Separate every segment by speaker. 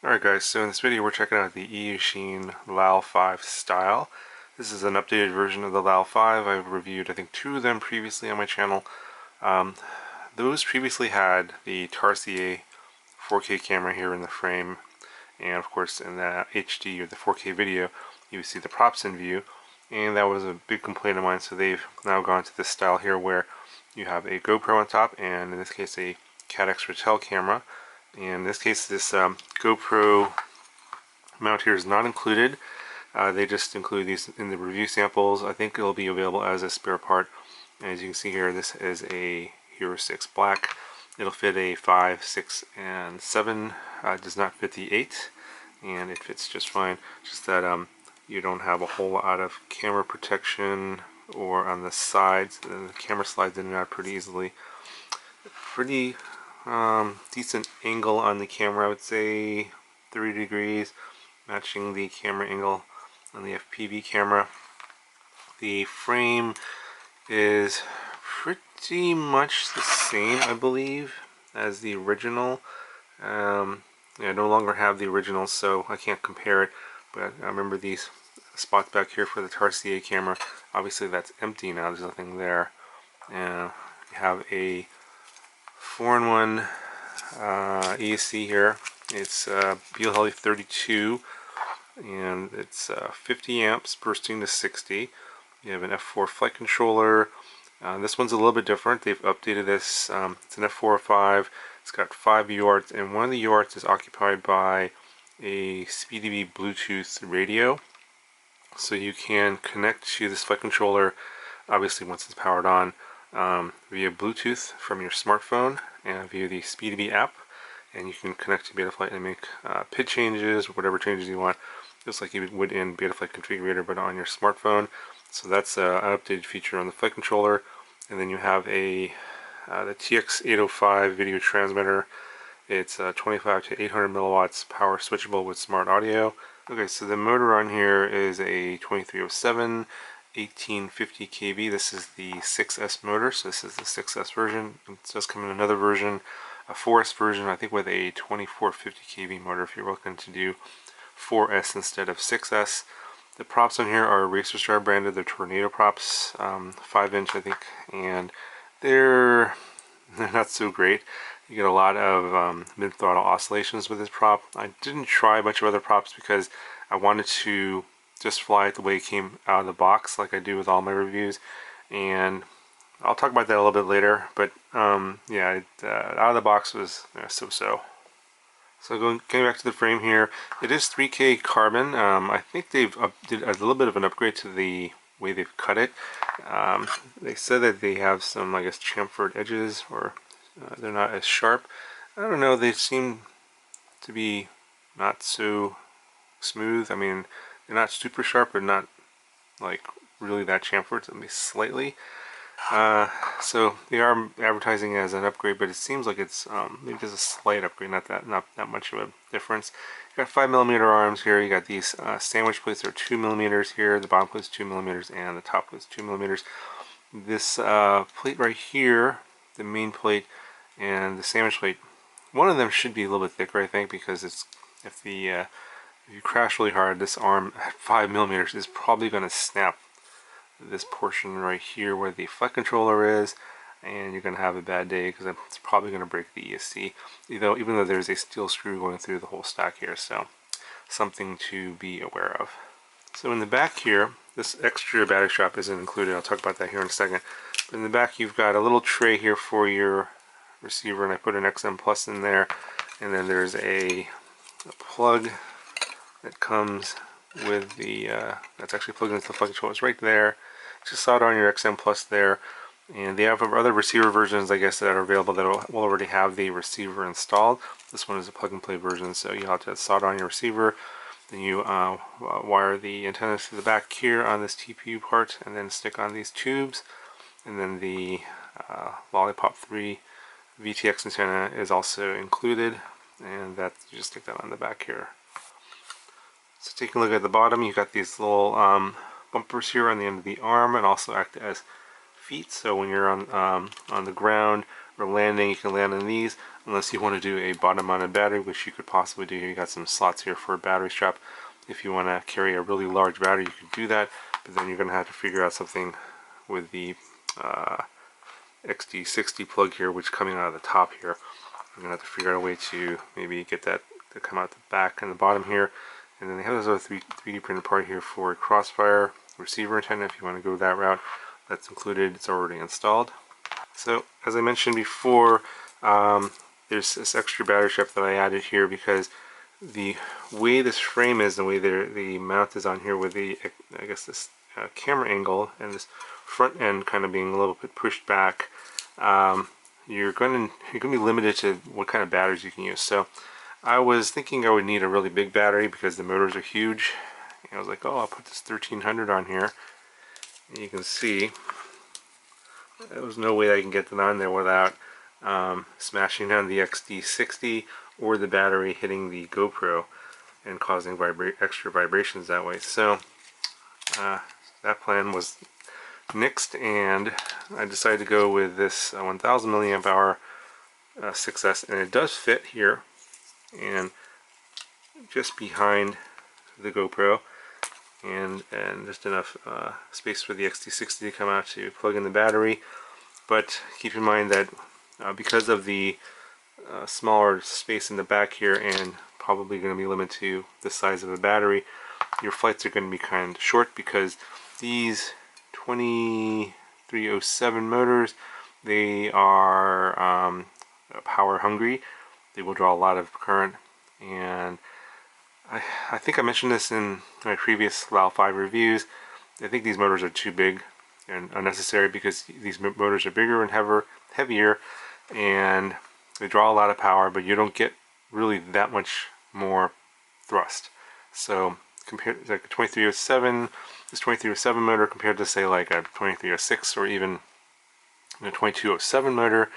Speaker 1: Alright guys, so in this video we're checking out the Eachine LAL 5Style. This is an updated version of the LAL 5. I've reviewed I think two of them previously on my channel. Those previously had the Tarsier 4K camera here in the frame, and of course in the HD or the 4K video you see the props in view, and that was a big complaint of mine. So they've now gone to this style here where you have a GoPro on top, and in this case a Cat X Ratel camera. In this case, this GoPro mount here is not included. They just include these in the review samples. I think it'll be available as a spare part. As you can see here, this is a Hero 6 Black. It'll fit a 5, 6, and 7. It does not fit the 8, and it fits just fine. Just that you don't have a whole lot of camera protection or on the sides. The camera slides in and out pretty easily. Pretty decent angle on the camera, I would say 30 degrees, matching the camera angle on the FPV camera. The frame is pretty much the same, I believe, as the original. I no longer have the original, so I can't compare it, but I remember these spots back here for the Tarsier camera. Obviously that's empty now, there's nothing there. And you have a 4-in-1 ESC here. It's BLHeli 32, and it's 50 amps bursting to 60. You have an F4 flight controller. This one's a little bit different. They've updated this. It's an F405. It's got 5 UARTs, and one of the UARTs is occupied by a SpeedyB Bluetooth radio. So you can connect to this flight controller, obviously once it's powered on, via Bluetooth from your smartphone and via the SpeedyB app, and you can connect to Betaflight and make PID changes or whatever changes you want, just like you would in Betaflight Configurator, but on your smartphone. So that's an updated feature on the flight controller. And then you have the TX805 video transmitter. It's 25 to 800 milliwatts, power switchable with smart audio. Okay, so the motor on here is a 2307 1850 kV. This is the 6S motor, so this is the 6S version. It does come in another version, a 4S version, I think, with a 2450 kV motor if you're looking to do 4S instead of 6S. The props on here are Racer Star branded. They're Tornado props, 5-inch I think, and they're not so great. You get a lot of mid-throttle oscillations with this prop. I didn't try a bunch of other props because I wanted to just fly it the way it came out of the box, like I do with all my reviews, and I'll talk about that a little bit later. But yeah, out of the box was so-so. So going back to the frame here, it is 3K carbon. I think they've did a little bit of an upgrade to the way they've cut it. They said that they have some, I guess, chamfered edges, or they're not as sharp. I don't know, they seem to be not so smooth. I mean, they're not super sharp, but not like really that chamfered, maybe slightly. So they are advertising as an upgrade, but it seems like it's maybe just a slight upgrade, not that much of a difference. You got 5mm arms here. You got these sandwich plates that are 2mm here. The bottom plate is 2mm, and the top plate is 2mm. This plate right here, the main plate and the sandwich plate, one of them should be a little bit thicker, I think, because it's if you crash really hard, this arm at 5mm is probably going to snap this portion right here where the flight controller is, and you're going to have a bad day because it's probably going to break the ESC, even though there's a steel screw going through the whole stack here. So something to be aware of. So in the back here, this extra battery strap isn't included. I'll talk about that here in a second. But in the back, you've got a little tray here for your receiver, and I put an XM Plus in there, and then there's a plug that comes with the that's actually plugged into the flight controller. It's right there. Just solder on your XM Plus there, and they have other receiver versions, I guess, that are available that will already have the receiver installed. This one is a plug-and-play version, so you'll have to solder on your receiver. Then you wire the antennas to the back here on this TPU part, and then stick on these tubes. And then the Lollipop 3 VTX antenna is also included, and that you just stick that on the back here. So taking a look at the bottom, you've got these little bumpers here on the end of the arm, and also act as feet. So when you're on the ground or landing, you can land on these, unless you want to do a bottom mounted battery, which you could possibly do. You got some slots here for a battery strap. If you want to carry a really large battery, you could do that, but then you're going to have to figure out something with the XD60 plug here, which is coming out of the top here. You're going to have to figure out a way to maybe get that to come out the back and the bottom here. And then they have this other 3D printed part here for a crossfire receiver antenna. If you want to go that route, that's included. It's already installed. So as I mentioned before, there's this extra battery strap that I added here because the way this frame is, the way the mount is on here with the, I guess this camera angle and this front end kind of being a little bit pushed back, you're going to be limited to what kind of batteries you can use. So I was thinking I would need a really big battery because the motors are huge. And I was like, oh, I'll put this 1300 on here. And you can see there was no way I can get that on there without smashing down the XD60 or the battery hitting the GoPro and causing extra vibrations that way. So that plan was nixed, and I decided to go with this 1000 milliamp hour 6S, and it does fit here and just behind the GoPro, and just enough space for the XD60 to come out to plug in the battery. But keep in mind that because of the smaller space in the back here, and probably going to be limited to the size of the battery, your flights are going to be kind of short, because these 2307 motors, they are power hungry. They will draw a lot of current, and I think I mentioned this in my previous LAL 5 reviews. I think these motors are too big and unnecessary, because these motors are bigger and heavier, and they draw a lot of power, but you don't get really that much more thrust. So compared to like a 2307, this 2307 motor compared to say like a 2306 or even a 2207 motor,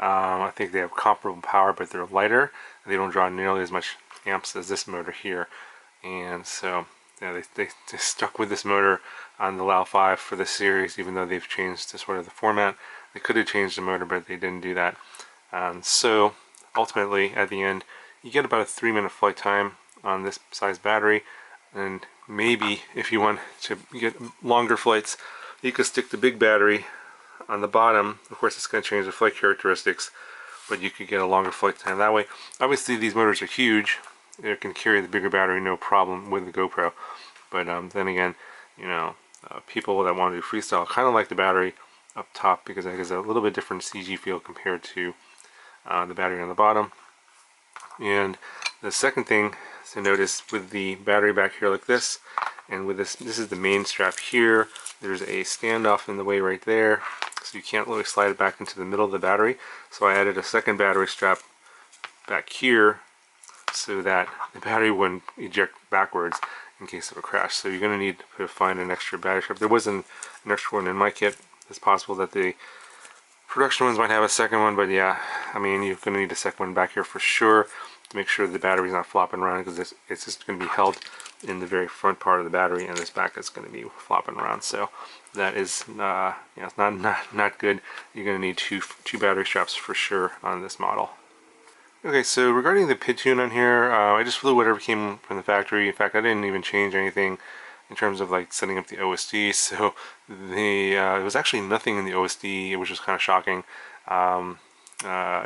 Speaker 1: I think they have comparable power, but they're lighter. They don't draw nearly as much amps as this motor here, and so yeah, they stuck with this motor on the LAL 5 for this series, even though they've changed the sort of the format. They could have changed the motor, but they didn't do that. So ultimately, at the end, you get about a 3-minute flight time on this size battery, and maybe if you want to get longer flights, you could stick the big battery on the bottom. Of course, it's going to change the flight characteristics, but you could get a longer flight time that way. Obviously, these motors are huge. They can carry the bigger battery no problem with the GoPro, but then again, you know, people that want to do freestyle kind of like the battery up top, because it has a little bit different CG feel compared to the battery on the bottom. And the second thing to notice with the battery back here like this, and with this is the main strap here, there's a standoff in the way right there, so you can't really slide it back into the middle of the battery. So I added a second battery strap back here so that the battery wouldn't eject backwards in case of a crash. So you're going to need to find an extra battery strap. There wasn't an extra one in my kit. It's possible that the production ones might have a second one, but yeah, I mean, you're going to need a second one back here for sure to make sure the battery's not flopping around, because it's just going to be held in the very front part of the battery, and this back is going to be flopping around. So that is yeah, it's not good. You're going to need two battery straps for sure on this model. Okay, so regarding the PID tune on here, I just flew whatever came from the factory. In fact, I didn't even change anything in terms of like setting up the OSD. So there was actually nothing in the OSD, which was kind of shocking.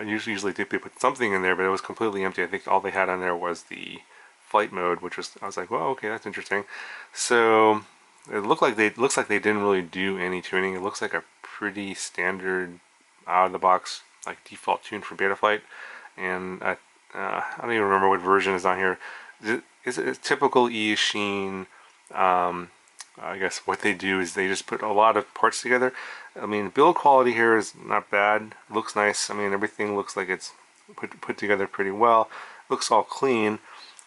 Speaker 1: Usually they put something in there, but it was completely empty. I think all they had on there was the flight mode, which was, I was like, well, okay, that's interesting. So it looks like they didn't really do any tuning. It looks like a pretty standard out of the box like default tune for Betaflight. And I don't even remember what version is on here. Is it a typical Eachine? I guess what they do is they just put a lot of parts together. I mean, build quality here is not bad. Looks nice. I mean, everything looks like it's put together pretty well. Looks all clean.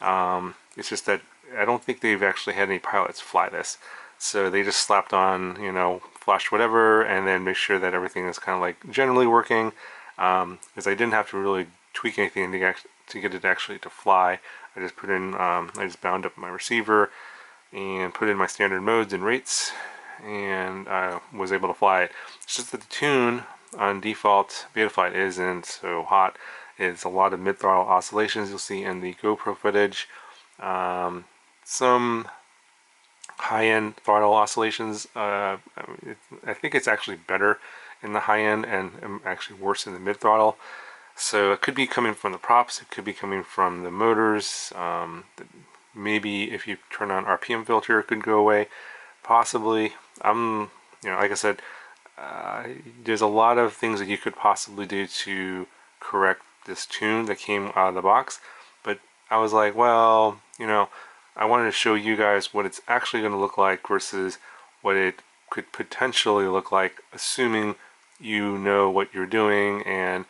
Speaker 1: It's just that I don't think they've actually had any pilots fly this. So they just slapped on, you know, flashed whatever, and then make sure that everything is kind of like generally working. Because I didn't have to really tweak anything to get it actually to fly. I just put in, I just bound up my receiver and put in my standard modes and rates, and I was able to fly it. It's just that the tune on default, Betaflight isn't so hot. It's a lot of mid-throttle oscillations you'll see in the GoPro footage. Some high-end throttle oscillations. I think it's actually better in the high-end and actually worse in the mid-throttle. So it could be coming from the props, it could be coming from the motors. Maybe if you turn on RPM filter, it could go away. Possibly. Like I said, there's a lot of things that you could possibly do to correct this tune that came out of the box. But I was like, well, I wanted to show you guys what it's actually going to look like versus what it could potentially look like, assuming you know what you're doing and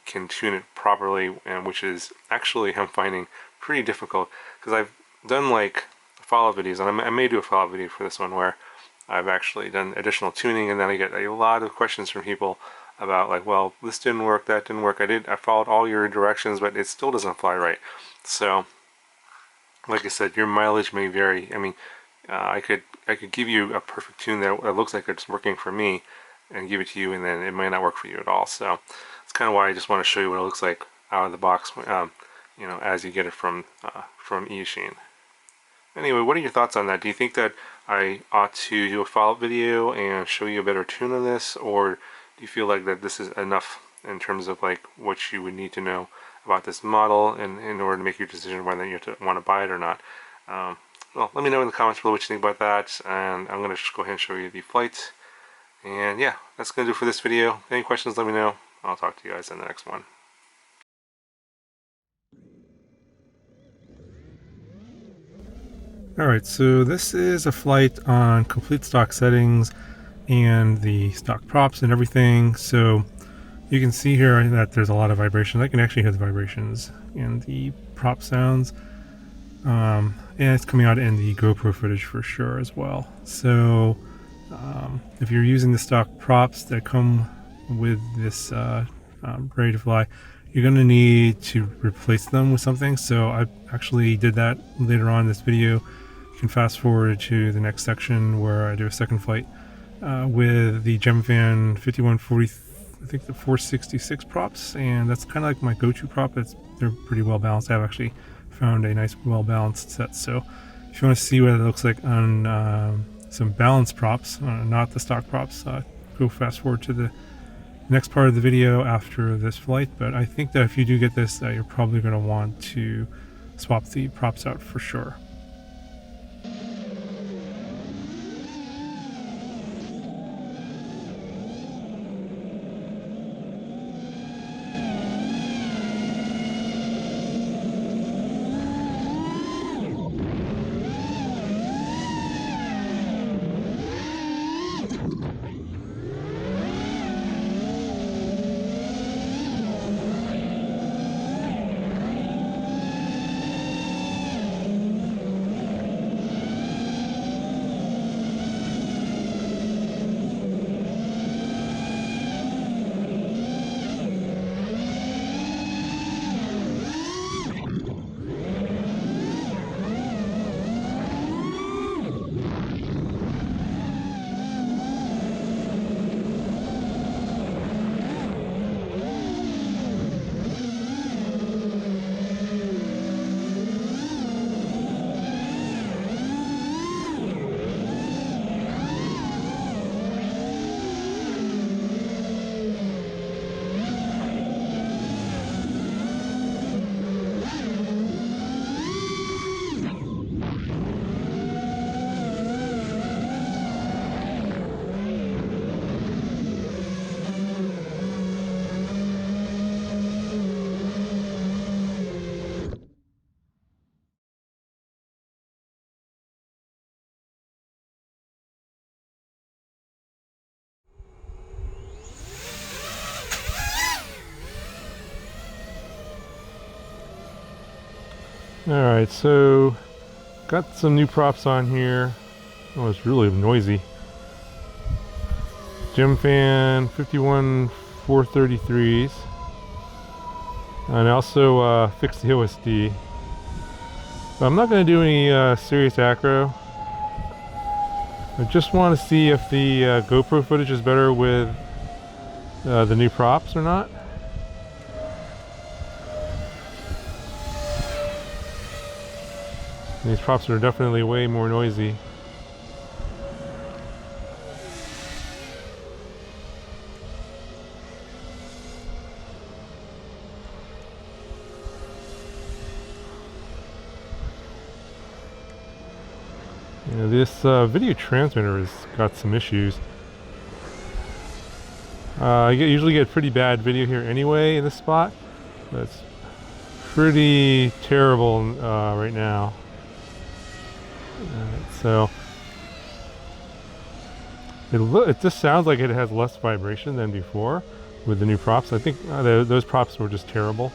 Speaker 1: can tune it properly, and which is actually, I'm finding, pretty difficult, because I've done like follow-up videos, and I may do a follow-up video for this one where I've actually done additional tuning, and then I get a lot of questions from people about like, well, this didn't work, that didn't work, I followed all your directions, but it still doesn't fly right. So like I said, your mileage may vary. I mean, I could give you a perfect tune that looks like it's working for me and give it to you, and then it might not work for you at all. So it's kind of why I just want to show you what it looks like out of the box, as you get it from Eachine. Anyway, what are your thoughts on that? Do you think that I ought to do a follow-up video and show you a better tune on this, or do you feel like that this is enough in terms of like what you would need to know about this model in order to make your decision whether you want to buy it or not? Well, let me know in the comments below what you think about that, and I'm going to just go ahead and show you the flight. And yeah, that's going to do it for this video. Any questions, let me know. I'll talk to you guys in the next one.
Speaker 2: Alright, so this is a flight on complete stock settings and the stock props and everything. So you can see here that there's a lot of vibrations. I can actually hear the vibrations and the prop sounds. And it's coming out in the GoPro footage for sure as well. So if you're using the stock props that come with this ready to fly, you're going to need to replace them with something. So I actually did that later on in this video. You can fast forward to the next section where I do a second flight with the Gemfan 5140, I think the 466 props, and that's kind of like my go-to prop. They're pretty well balanced. I've actually found a nice well balanced set. So if you want to see what it looks like on some balanced props, not the stock props, go fast forward to the next part of the video after this flight. But I think that if you do get this, you're probably going to want to swap the props out for sure. Alright, so got some new props on here. Oh, it's really noisy. Gemfan 51433s. And I also fixed the OSD. But I'm not going to do any serious acro. I just want to see if the GoPro footage is better with the new props or not. These props are definitely way more noisy. Yeah, this video transmitter has got some issues. I usually get pretty bad video here anyway in this spot, but it's pretty terrible right now. So it just sounds like it has less vibration than before with the new props. I think those props were just terrible.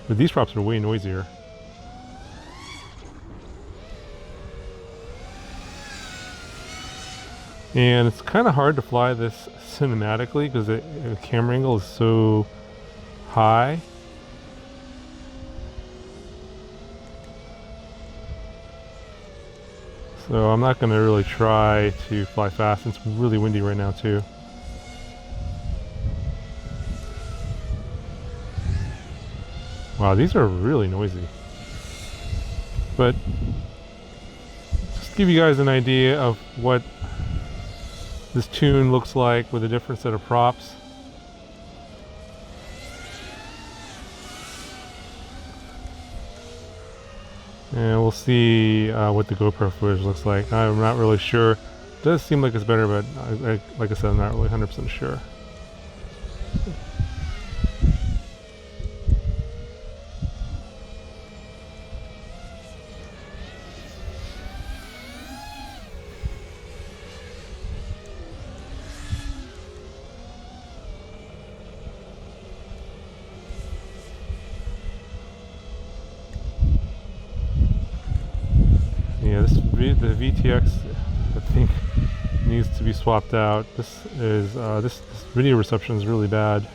Speaker 2: But these props are way noisier. And it's kind of hard to fly this cinematically because the camera angle is so high. So I'm not going to really try to fly fast. It's really windy right now too. Wow, these are really noisy. But just give you guys an idea of what this tune looks like with a different set of props. And we'll see what the GoPro footage looks like. I'm not really sure. It does seem like it's better, but like I said, I'm not really 100% sure. Yeah, the VTX I think needs to be swapped out. This video reception is really bad.